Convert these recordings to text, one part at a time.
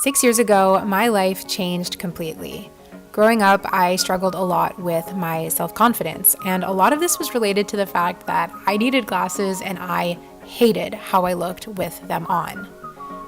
6 years ago, my life changed completely. Growing up, I struggled a lot with my self-confidence, and a lot of this was related to the fact that I needed glasses and I hated how I looked with them on.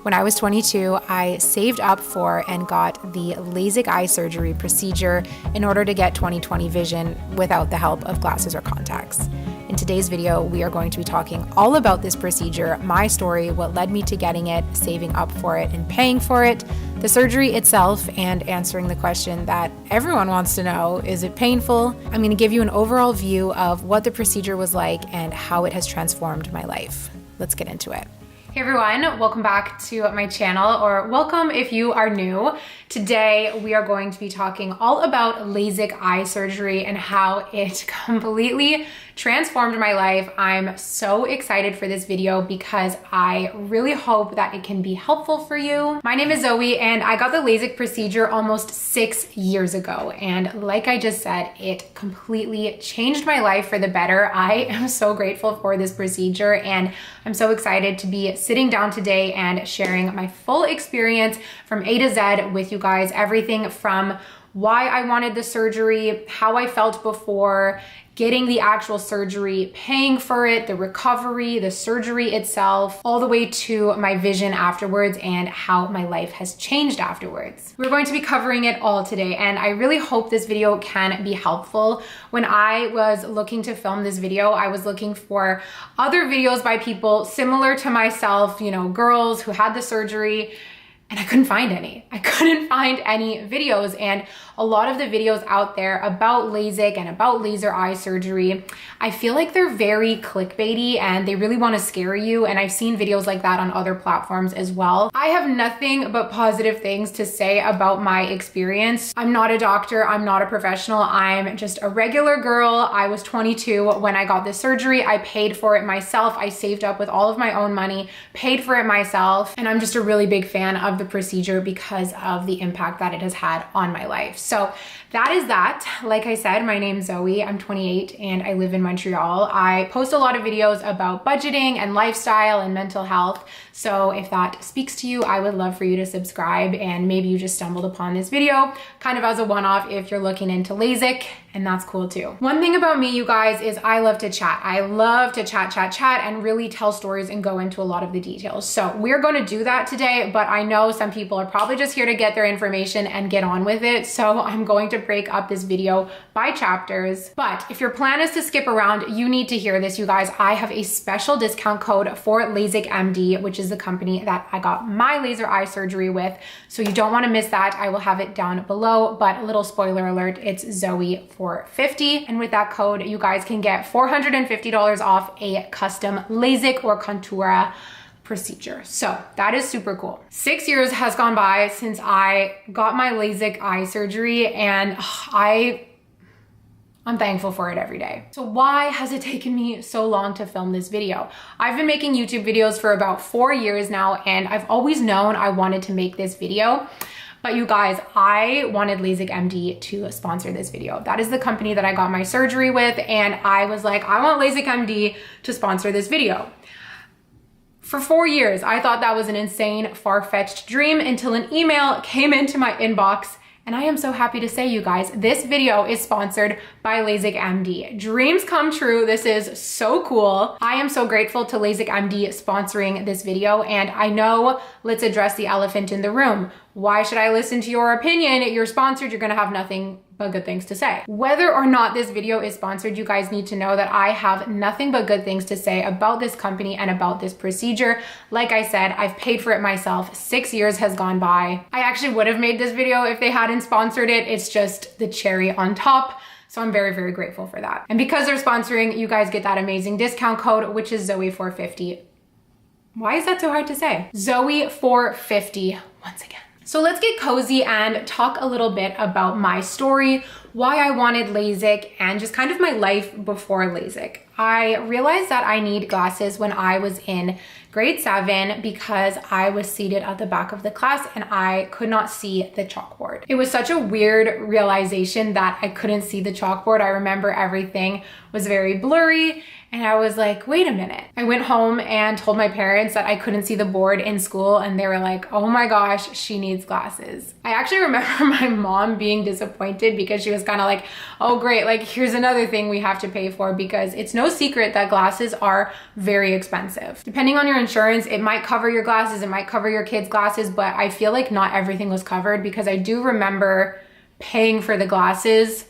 When I was 22, I saved up for and got the LASIK eye surgery procedure in order to get 20/20 vision without the help of glasses or contacts. In today's video, we are going to be talking all about this procedure, my story, what led me to getting it, saving up for it and paying for it, the surgery itself, and answering the question that everyone wants to know, is it painful? I'm going to give you an overall view of what the procedure was like and how it has transformed my life. Let's get into it. Hey everyone, welcome back to my channel, or welcome if you are new. Today we are going to be talking all about LASIK eye surgery and how it completely transformed my life. I'm so excited for this video because I really hope that it can be helpful for you. My name is Zoe and I got the LASIK procedure almost 6 years ago. And like I just said, it completely changed my life for the better. I am so grateful for this procedure and I'm so excited to be sitting down today and sharing my full experience from A to Z with you guys. Everything from why I wanted the surgery, how I felt before, getting the actual surgery, paying for it, the recovery, the surgery itself, all the way to my vision afterwards and how my life has changed afterwards. We're going to be covering it all today, and I really hope this video can be helpful. When I was looking to film this video, I was looking for other videos by people similar to myself, you know, girls who had the surgery, and I couldn't find any. I couldn't find any videos, and a lot of the videos out there about LASIK and about laser eye surgery, I feel like they're very clickbaity and they really want to scare you, and I've seen videos like that on other platforms as well. I have nothing but positive things to say about my experience. I'm not a doctor, I'm not a professional, I'm just a regular girl. I was 22 when I got this surgery. I paid for it myself. I saved up with all of my own money, paid for it myself, and I'm just a really big fan of the procedure because of the impact that it has had on my life. So that is that. Like I said, my name's Zoe. I'm 28 and I live in Montreal. I post a lot of videos about budgeting and lifestyle and mental health. So if that speaks to you, I would love for you to subscribe, and maybe you just stumbled upon this video kind of as a one-off if you're looking into LASIK, and that's cool too. One thing about me, you guys, is I love to chat. I love to chat and really tell stories and go into a lot of the details. So we're going to do that today, but I know some people are probably just here to get their information and get on with it. So I'm going to break up this video by chapters. But if your plan is to skip around, you need to hear this, you guys. I have a special discount code for LASIK MD, which is the company that I got my laser eye surgery with. So you don't want to miss that. I will have it down below, but a little spoiler alert, it's Zoe for 50. And with that code, you guys can get $450 off a custom LASIK or Contura procedure. So that is super cool. 6 years has gone by since I got my LASIK eye surgery, and I'm thankful for it every day. So why has it taken me so long to film this video? I've been making YouTube videos for about 4 years now, and I've always known I wanted to make this video. But you guys, I wanted LASIK MD to sponsor this video. That is the company that I got my surgery with, and I was like, I want LASIK MD to sponsor this video. For 4 years, I thought that was an insane, far-fetched dream until an email came into my inbox. And I am so happy to say, you guys, this video is sponsored by LASIK MD. Dreams come true. This is so cool. I am so grateful to LASIK MD sponsoring this video. And I know, let's address the elephant in the room. Why should I listen to your opinion? You're sponsored, you're gonna have nothing but good things to say. Whether or not this video is sponsored, you guys need to know that I have nothing but good things to say about this company and about this procedure. Like I said, I've paid for it myself. 6 years has gone by. I actually would have made this video if they hadn't sponsored it. It's just the cherry on top. So I'm very, very grateful for that. And because they're sponsoring, you guys get that amazing discount code, which is Zoe450. Why is that so hard to say? Zoe450 once again. So let's get cozy and talk a little bit about my story, why I wanted LASIK, and just kind of my life before LASIK. I realized that I need glasses when I was in grade 7 because I was seated at the back of the class and I could not see the chalkboard. It was such a weird realization that I couldn't see the chalkboard. I remember everything was very blurry. And I was like, wait a minute. I went home and told my parents that I couldn't see the board in school, and they were like, oh my gosh, she needs glasses. I actually remember my mom being disappointed because she was kind of like, oh great, like here's another thing we have to pay for, because it's no secret that glasses are very expensive. Depending on your insurance, it might cover your glasses, it might cover your kids' glasses, but I feel like not everything was covered, because I do remember paying for the glasses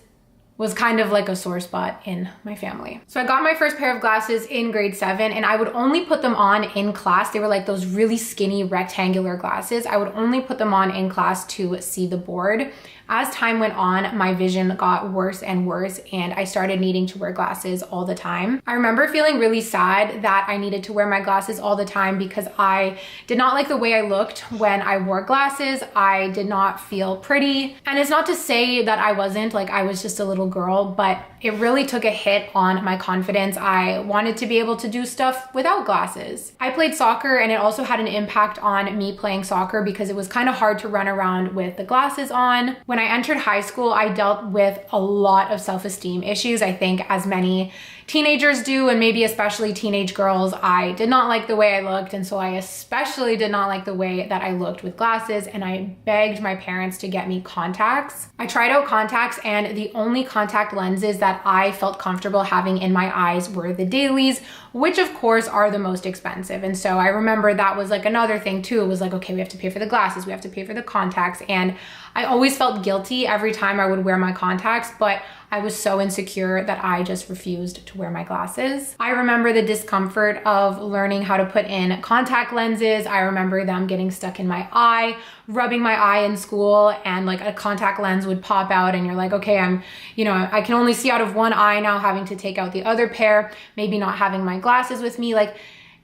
was kind of like a sore spot in my family. So I got my first pair of glasses in grade 7, and I would only put them on in class. They were like those really skinny rectangular glasses. I would only put them on in class to see the board. As time went on, my vision got worse and worse, and I started needing to wear glasses all the time. I remember feeling really sad that I needed to wear my glasses all the time because I did not like the way I looked when I wore glasses. I did not feel pretty. And it's not to say that I wasn't, like I was just a little girl, but it really took a hit on my confidence. I wanted to be able to do stuff without glasses. I played soccer, and it also had an impact on me playing soccer because it was kind of hard to run around with the glasses on. When I entered high school, I dealt with a lot of self-esteem issues, I think as many teenagers do, and maybe especially teenage girls. I did not like the way I looked, and so I especially did not like the way that I looked with glasses, and I begged my parents to get me contacts. I tried out contacts, and the only contact lenses that I felt comfortable having in my eyes were the dailies, which of course are the most expensive. And so I remember that was like another thing too. It was like, okay, we have to pay for the glasses, we have to pay for the contacts, and I always felt guilty every time I would wear my contacts, but I was so insecure that I just refused to wear my glasses. I remember the discomfort of learning how to put in contact lenses. I remember them getting stuck in my eye, rubbing my eye in school, and like a contact lens would pop out, and you're like, okay, I can only see out of one eye now, having to take out the other pair, maybe not having my glasses with me. Like,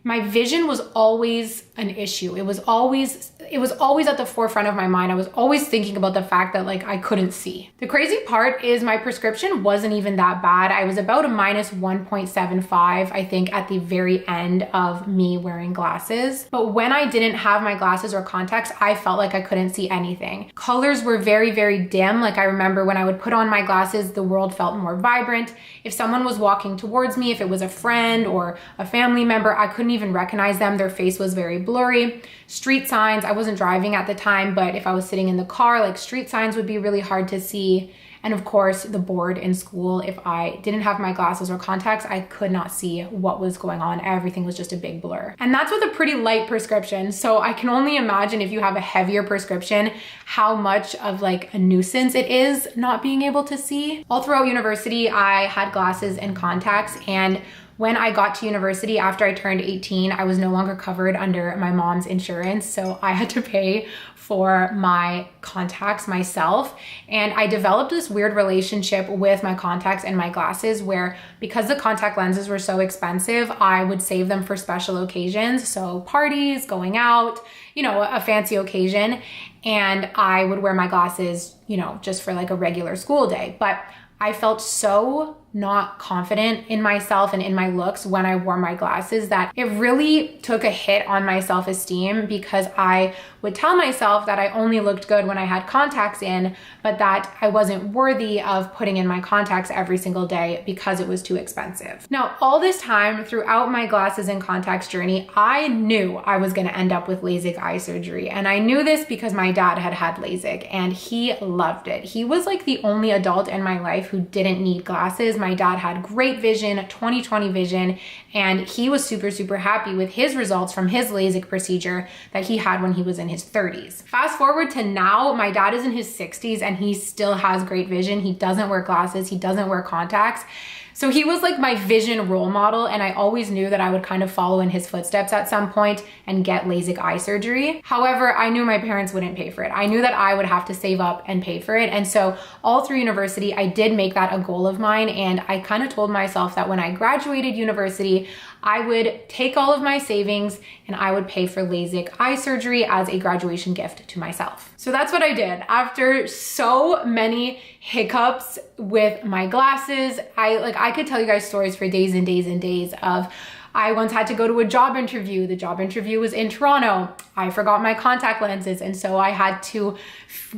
my vision was always an issue. It was always at the forefront of my mind. I was always thinking about the fact that like I couldn't see. The crazy part is my prescription wasn't even that bad. I was about a minus 1.75, I think, at the very end of me wearing glasses. But when I didn't have my glasses or contacts, I felt like I couldn't see anything. Colors were very, very dim. Like, I remember when I would put on my glasses, the world felt more vibrant. If someone was walking towards me, if it was a friend or a family member, I couldn't even recognize them. Their face was very blurry. Street signs, I wasn't driving at the time, but if I was sitting in the car, like street signs would be really hard to see. And of course, the board in school, if I didn't have my glasses or contacts, I could not see what was going on. Everything was just a big blur. And that's with a pretty light prescription. So I can only imagine if you have a heavier prescription, how much of like a nuisance it is not being able to see. All throughout university, I had glasses and contacts, and when I got to university after I turned 18, I was no longer covered under my mom's insurance, so I had to pay for my contacts myself. And I developed this weird relationship with my contacts and my glasses where, because the contact lenses were so expensive, I would save them for special occasions. So parties, going out, a fancy occasion, and I would wear my glasses, just for like a regular school day. But I felt so not confident in myself and in my looks when I wore my glasses that it really took a hit on my self-esteem, because I would tell myself that I only looked good when I had contacts in, but that I wasn't worthy of putting in my contacts every single day because it was too expensive. Now, all this time throughout my glasses and contacts journey, I knew I was going to end up with LASIK eye surgery. And I knew this because my dad had had LASIK and he loved it. He was like the only adult in my life who didn't need glasses. My dad had great vision, 20/20 vision, and he was super, super happy with his results from his LASIK procedure that he had when he was in his 30s. Fast forward to now, my dad is in his 60s and he still has great vision. He doesn't wear glasses, he doesn't wear contacts. So he was like my vision role model, and I always knew that I would kind of follow in his footsteps at some point and get LASIK eye surgery. However, I knew my parents wouldn't pay for it. I knew that I would have to save up and pay for it. And so all through university, I did make that a goal of mine. And I kind of told myself that when I graduated university, I would take all of my savings and I would pay for LASIK eye surgery as a graduation gift to myself. So that's what I did. After so many hiccups with my glasses, I could tell you guys stories for days and days and days of I once had to go to a job interview. The job interview was in Toronto. I forgot my contact lenses, and so I had to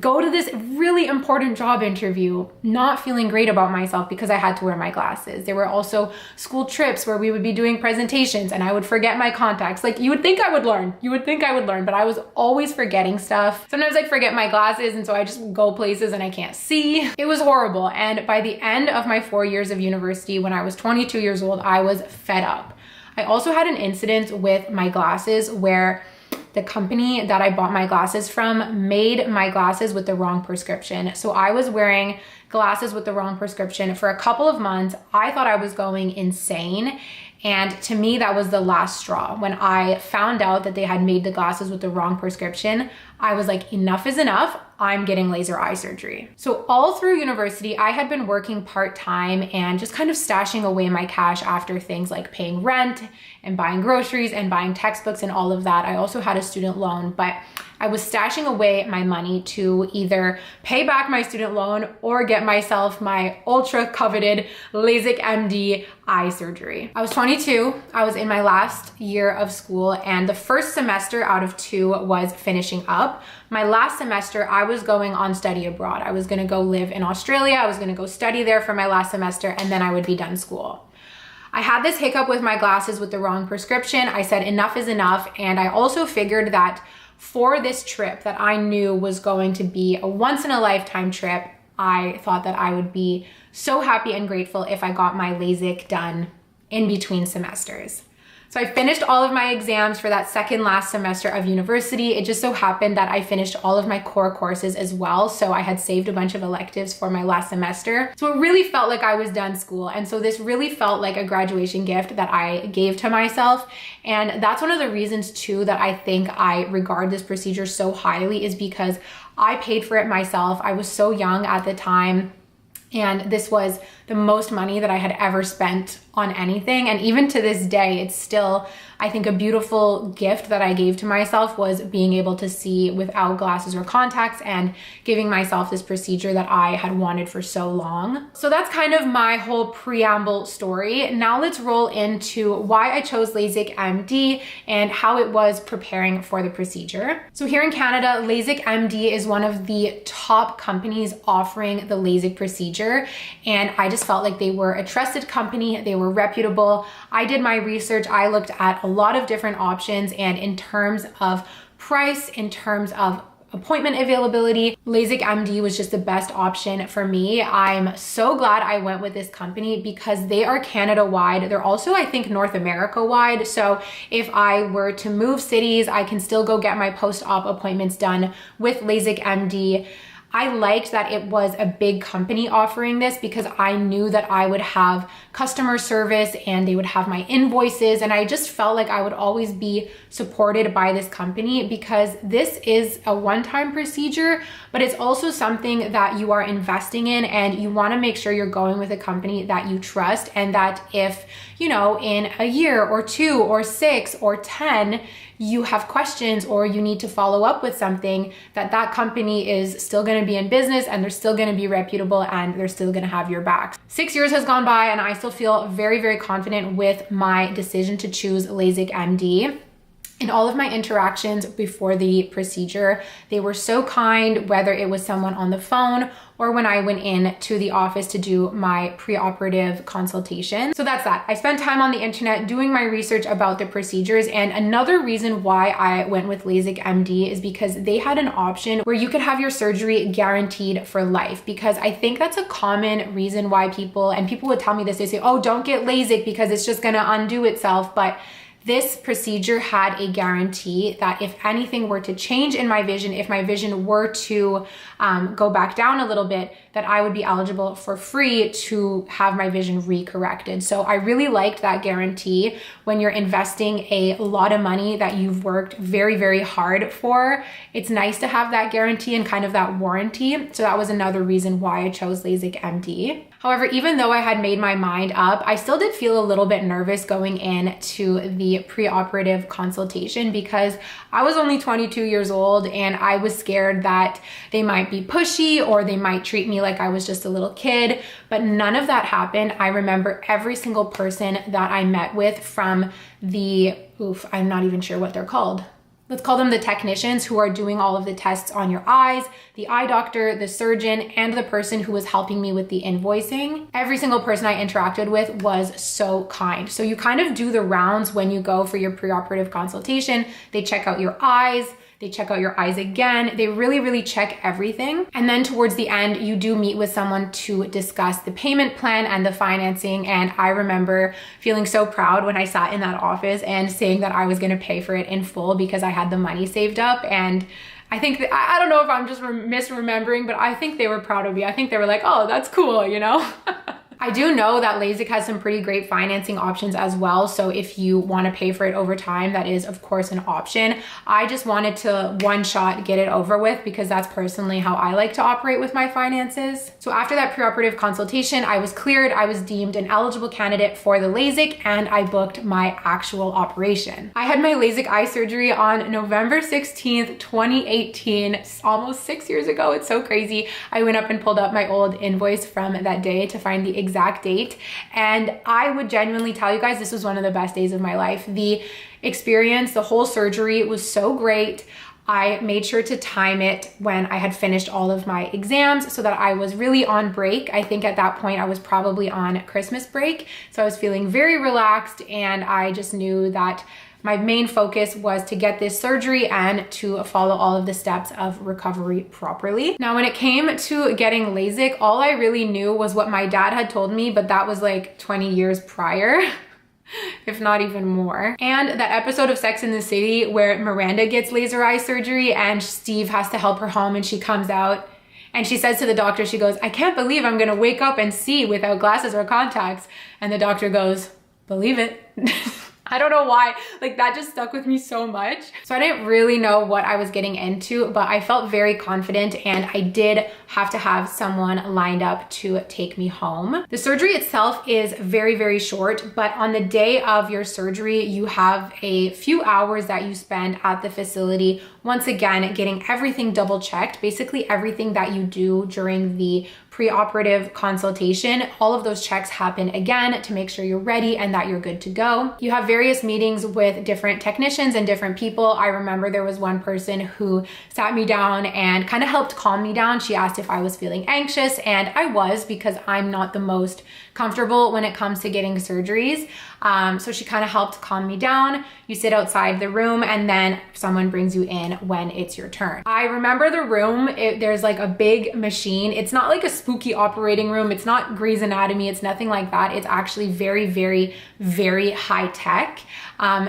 go to this really important job interview not feeling great about myself because I had to wear my glasses. There were also school trips where we would be doing presentations and I would forget my contacts. Like, you would think I would learn. You would think I would learn, but I was always forgetting stuff. Sometimes I'd forget my glasses, and so I just go places and I can't see. It was horrible. And by the end of my 4 years of university, when I was 22 years old, I was fed up. I also had an incident with my glasses where the company that I bought my glasses from made my glasses with the wrong prescription. So I was wearing glasses with the wrong prescription for a couple of months. I thought I was going insane. And to me, that was the last straw. When I found out that they had made the glasses with the wrong prescription, I was like, enough is enough. I'm getting laser eye surgery. So all through university, I had been working part-time and just kind of stashing away my cash after things like paying rent and buying groceries and buying textbooks and all of that. I also had a student loan, but I was stashing away my money to either pay back my student loan or get myself my ultra coveted LASIK MD eye surgery. I was 22. I was in my last year of school, and the first semester out of 2 was finishing up. My last semester, I was going on study abroad. I was gonna go live in Australia. I was gonna go study there for my last semester, and then I would be done school. I had this hiccup with my glasses with the wrong prescription. I said enough is enough, and I also figured that for this trip that I knew was going to be a once-in-a-lifetime trip, I thought that I would be so happy and grateful if I got my LASIK done in between semesters. So I finished all of my exams for that second last semester of university. It just so happened that I finished all of my core courses as well. So I had saved a bunch of electives for my last semester. So it really felt like I was done school. And so this really felt like a graduation gift that I gave to myself. And that's one of the reasons too that I think I regard this procedure so highly, is because I paid for it myself. I was so young at the time, and this was the most money that I had ever spent on anything. And even to this day, it's still, I think, a beautiful gift that I gave to myself, was being able to see without glasses or contacts and giving myself this procedure that I had wanted for so long. So that's kind of my whole preamble story. Now let's roll into why I chose LASIK MD and how it was preparing for the procedure. So here in Canada, LASIK MD is one of the top companies offering the LASIK procedure. And I just felt like they were a trusted company. They were reputable. I did my research. I looked at a lot of different options, and in terms of price, in terms of appointment availability, LASIK MD was just the best option for me. I'm so glad I went with this company because they are Canada-wide. They're also, I think, North America-wide. So if I were to move cities, I can still go get my post-op appointments done with LASIK MD. I liked that it was a big company offering this because I knew that I would have customer service and they would have my invoices, and I just felt like I would always be supported by this company because this is a one-time procedure, but it's also something that you are investing in, and you want to make sure you're going with a company that you trust, and that if, you know, in a year or 2 or 6 or 10, you have questions or you need to follow up with something, that company is still going to be in business and they're still going to be reputable and they're still going to have your back. 6 years has gone by and I still feel very, very confident with my decision to choose LASIK MD. In all of my interactions before the procedure, they were so kind, whether it was someone on the phone or when I went in to the office to do my preoperative consultation. So that's that. I spent time on the internet doing my research about the procedures, and another reason why I went with LASIK MD is because they had an option where you could have your surgery guaranteed for life, because I think that's a common reason why people would tell me this, they say, oh, don't get LASIK because it's just gonna undo itself, but this procedure had a guarantee that if anything were to change in my vision, if my vision were to go back down a little bit, that I would be eligible for free to have my vision recorrected. So I really liked that guarantee. When you're investing a lot of money that you've worked very, very hard for, it's nice to have that guarantee and kind of that warranty. So that was another reason why I chose LASIK MD. However, even though I had made my mind up, I still did feel a little bit nervous going into the the preoperative consultation because I was only 22 years old and I was scared that they might be pushy or they might treat me like I was just a little kid, but none of that happened. I remember every single person that I met with from the, I'm not even sure what they're called. Let's call them the technicians who are doing all of the tests on your eyes, the eye doctor, the surgeon, and the person who was helping me with the invoicing. Every single person I interacted with was so kind. So you kind of do the rounds when you go for your preoperative consultation. They check out your eyes. They check out your eyes again. They really, really check everything. And then towards the end, you do meet with someone to discuss the payment plan and the financing. And I remember feeling so proud when I sat in that office and saying that I was gonna pay for it in full because I had the money saved up. And I think that, I don't know if I'm just misremembering, but I think they were proud of me. I think they were like, oh, that's cool, you know? I do know that LASIK has some pretty great financing options as well. So if you want to pay for it over time, that is of course an option. I just wanted to one shot get it over with because that's personally how I like to operate with my finances. So after that preoperative consultation, I was cleared. I was deemed an eligible candidate for the LASIK and I booked my actual operation. I had my LASIK eye surgery on November 16th, 2018, almost 6 years ago. It's so crazy. I went up and pulled up my old invoice from that day to find the exact date. And I would genuinely tell you guys, this was one of the best days of my life. The experience, the whole surgery was so great. I made sure to time it when I had finished all of my exams so that I was really on break. I think at that point I was probably on Christmas break. So I was feeling very relaxed and I just knew that my main focus was to get this surgery and to follow all of the steps of recovery properly. Now, when it came to getting LASIK, all I really knew was what my dad had told me, but that was like 20 years prior. If not even more. And that episode of Sex and the City where Miranda gets laser eye surgery and Steve has to help her home and she comes out and she says to the doctor, she goes, I can't believe I'm gonna wake up and see without glasses or contacts. And the doctor goes, believe it. I don't know why, like that just stuck with me so much. So I didn't really know what I was getting into, but I felt very confident and I did have to have someone lined up to take me home. The surgery itself is very, very short, but on the day of your surgery, you have a few hours that you spend at the facility, once again, getting everything double checked, basically everything that you do during the preoperative consultation. All of those checks happen again to make sure you're ready and that you're good to go. You have various meetings with different technicians and different people. I remember there was one person who sat me down and kind of helped calm me down. She asked if I was feeling anxious, and I was because I'm not the most comfortable when it comes to getting surgeries. So she kind of helped calm me down. You sit outside the room and then someone brings you in when it's your turn. I remember the room, there's like a big machine. It's not like a spooky operating room. It's not Grey's Anatomy. It's nothing like that. It's actually very, very, very high tech.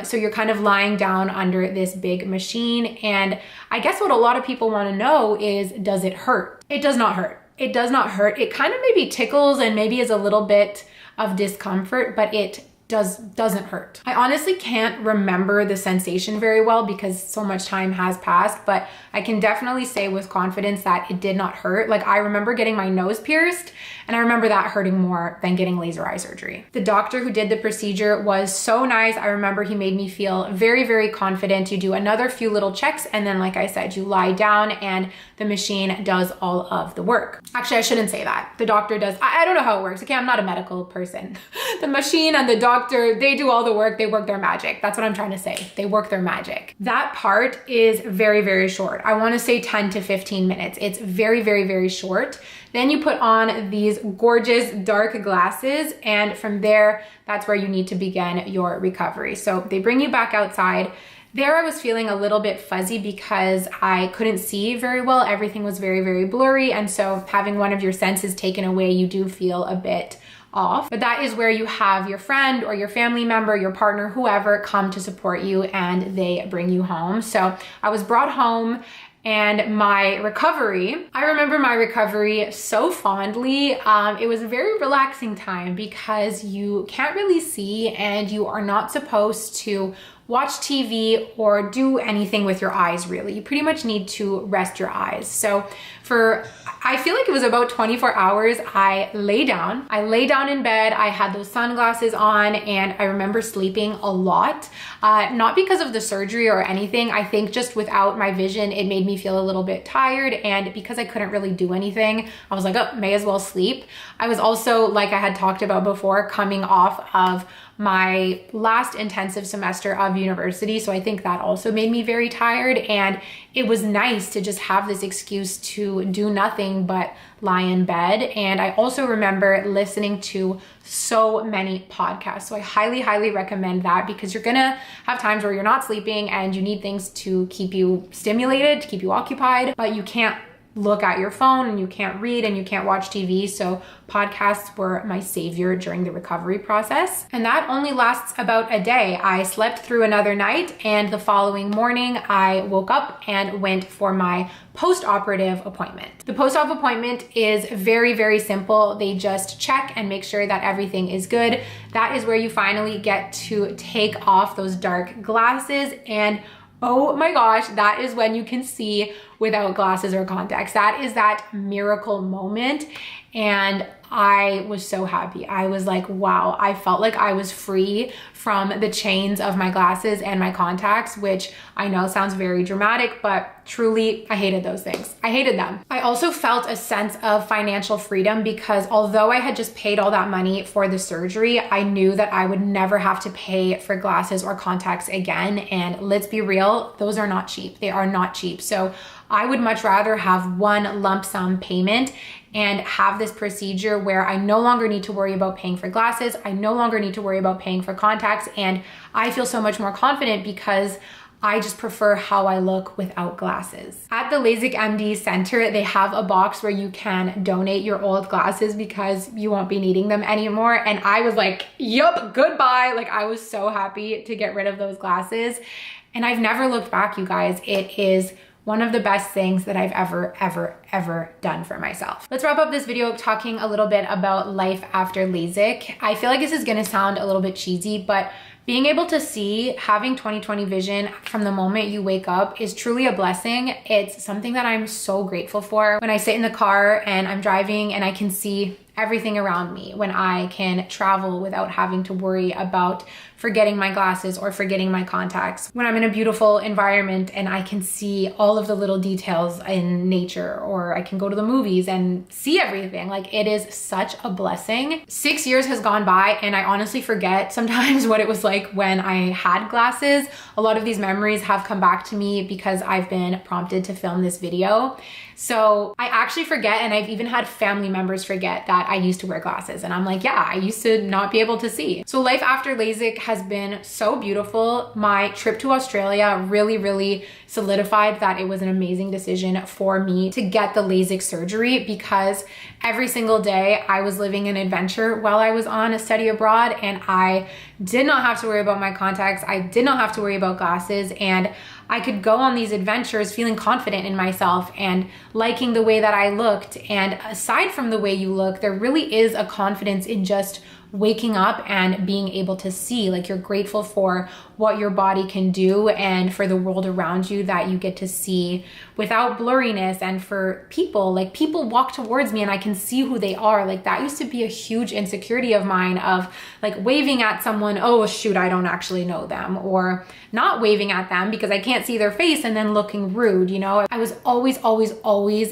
So you're kind of lying down under this big machine. And I guess what a lot of people want to know is, does it hurt? It does not hurt. It does not hurt. It kind of maybe tickles and maybe is a little bit of discomfort, but it doesn't hurt. I honestly can't remember the sensation very well because so much time has passed, but I can definitely say with confidence that it did not hurt. Like I remember getting my nose pierced and I remember that hurting more than getting laser eye surgery. The doctor who did the procedure was so nice. I remember he made me feel very, very confident. You do another few little checks and then like I said, you lie down and the machine does all of the work. Actually, I shouldn't say that. The doctor does, I don't know how it works. Okay, I'm not a medical person. The machine and the doctor, they do all the work. They work their magic. That's what I'm trying to say. They work their magic. That part is very, very short. I want to say 10 to 15 minutes. It's very, very, very short. Then you put on these gorgeous dark glasses. And from there, that's where you need to begin your recovery. So they bring you back outside. There I was feeling a little bit fuzzy because I couldn't see very well. Everything was very, very blurry. And so having one of your senses taken away, you do feel a bit off. But that is where you have your friend or your family member, your partner, whoever come to support you and they bring you home. So I was brought home. And my recovery, I remember my recovery so fondly. It was a very relaxing time because you can't really see and you are not supposed to watch TV or do anything with your eyes, really. You pretty much need to rest your eyes. So I feel like it was about 24 hours, I lay down in bed, I had those sunglasses on, and I remember sleeping a lot. Not because of the surgery or anything. I think just without my vision, it made me feel a little bit tired, and because I couldn't really do anything, I was like, oh, may as well sleep. I was also, like I had talked about before, coming off of my last intensive semester of university. So I think that also made me very tired, and it was nice to just have this excuse to do nothing but lie in bed. And I also remember listening to so many podcasts. So I highly, highly recommend that, because you're gonna have times where you're not sleeping and you need things to keep you stimulated, to keep you occupied, but you can't look at your phone and you can't read and you can't watch TV. So podcasts were my savior during the recovery process. And that only lasts about a day. I slept through another night, and the following morning I woke up and went for my post-operative appointment. The post-op appointment is very, very simple. They just check and make sure that everything is good. That is where you finally get to take off those dark glasses, and oh my gosh, that is when you can see without glasses or contacts. That is that miracle moment. And I was so happy. I was like, wow, I felt like I was free from the chains of my glasses and my contacts, which I know sounds very dramatic, but truly, I hated those things. I hated them. I also felt a sense of financial freedom, because although I had just paid all that money for the surgery, I knew that I would never have to pay for glasses or contacts again. And let's be real, those are not cheap. They are not cheap. So I would much rather have one lump sum payment and have this procedure where I no longer need to worry about paying for glasses. I no longer need to worry about paying for contacts. And I feel so much more confident because I just prefer how I look without glasses. At the LASIK MD Center, they have a box where you can donate your old glasses because you won't be needing them anymore. And I was like, yup, goodbye. Like, I was so happy to get rid of those glasses. And I've never looked back, you guys. It is one of the best things that I've ever done for myself. Let's wrap up this video talking a little bit about life after LASIK. I feel like this is gonna sound a little bit cheesy, but being able to see, having 20/20 vision from the moment you wake up is truly a blessing. It's something that I'm so grateful for. When I sit in the car and I'm driving and I can see everything around me, when I can travel without having to worry about forgetting my glasses or forgetting my contacts, when I'm in a beautiful environment and I can see all of the little details in nature, or I can go to the movies and see everything. Like, it is such a blessing. 6 years has gone by and I honestly forget sometimes what it was like when I had glasses. A lot of these memories have come back to me because I've been prompted to film this video. So I actually forget, and I've even had family members forget that I used to wear glasses. And I'm like, yeah, I used to not be able to see. So life after LASIK has been so beautiful. My trip to Australia really solidified that it was an amazing decision for me to get the LASIK surgery, because every single day I was living an adventure while I was on a study abroad, and I did not have to worry about my contacts. I did not have to worry about glasses, and I could go on these adventures feeling confident in myself and liking the way that I looked. And aside from the way you look, there really is a confidence in just waking up and being able to see. Like, you're grateful for what your body can do and for the world around you that you get to see without blurriness. And for people, like, people walk towards me and I can see who they are. Like, that used to be a huge insecurity of mine, of like waving at someone, oh shoot, I don't actually know them, or not waving at them because I can't see their face and then looking rude, you know? I was always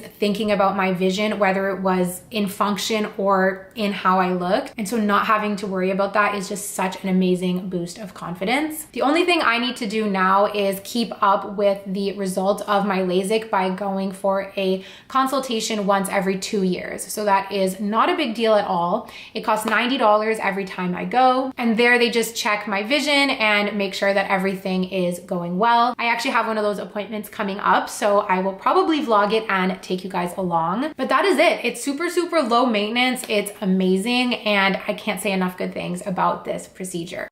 thinking about my vision, whether it was in function or in how I looked. And so not having to worry about that is just such an amazing boost of confidence. The only thing I need to do now is keep up with the results of my LASIK by going for a consultation once every 2 years. So that is not a big deal at all. It costs $90 every time I go. And there they just check my vision and make sure that everything is going well. I actually have one of those appointments coming up, so I will probably vlog it and take you guys along. But that is it. It's super low maintenance. It's amazing, and I can't say enough good things about this procedure.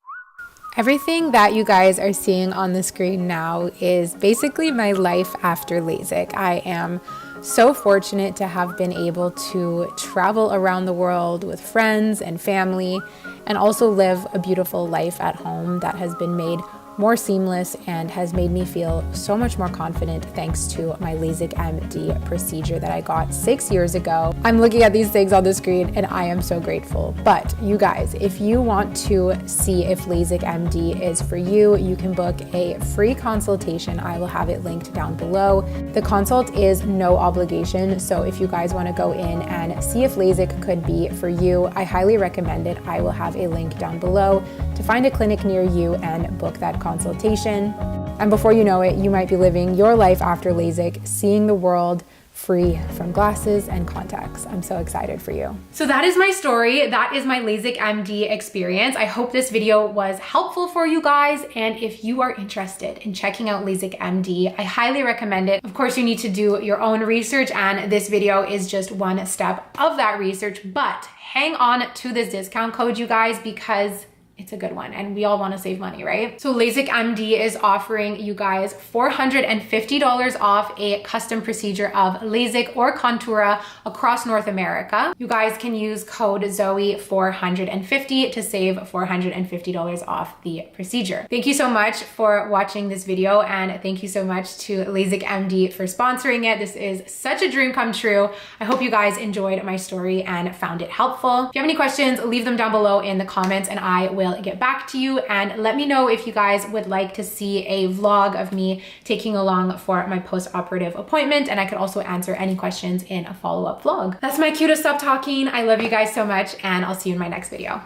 Everything that you guys are seeing on the screen now is basically my life after LASIK. I am so fortunate to have been able to travel around the world with friends and family, and also live a beautiful life at home that has been made more seamless and has made me feel so much more confident thanks to my LASIK MD procedure that I got 6 years ago. I'm looking at these things on the screen and I am so grateful. But you guys, if you want to see if LASIK MD is for you, you can book a free consultation. I will have it linked down below. The consult is no obligation, so if you guys want to go in and see if LASIK could be for you, I highly recommend it. I will have a link down below to find a clinic near you and book that consultation. And before you know it, you might be living your life after LASIK, seeing the world free from glasses and contacts. I'm so excited for you. So that is my story. That is my LASIK MD experience. I hope this video was helpful for you guys. And if you are interested in checking out LASIK MD, I highly recommend it. Of course, you need to do your own research, and this video is just one step of that research, but hang on to this discount code, you guys, because it's a good one and we all want to save money, right? So LASIK MD is offering you guys $450 off a custom procedure of LASIK or Contura across North America. You guys can use code ZOE450 to save $450 off the procedure. Thank you so much for watching this video, and thank you so much to LASIK MD for sponsoring it. This is such a dream come true. I hope you guys enjoyed my story and found it helpful. If you have any questions, leave them down below in the comments and I will get back to you. And let me know if you guys would like to see a vlog of me taking along for my post-operative appointment, and I could also answer any questions in a follow-up vlog. That's my cue to stop talking. I love you guys so much, and I'll see you in my next video.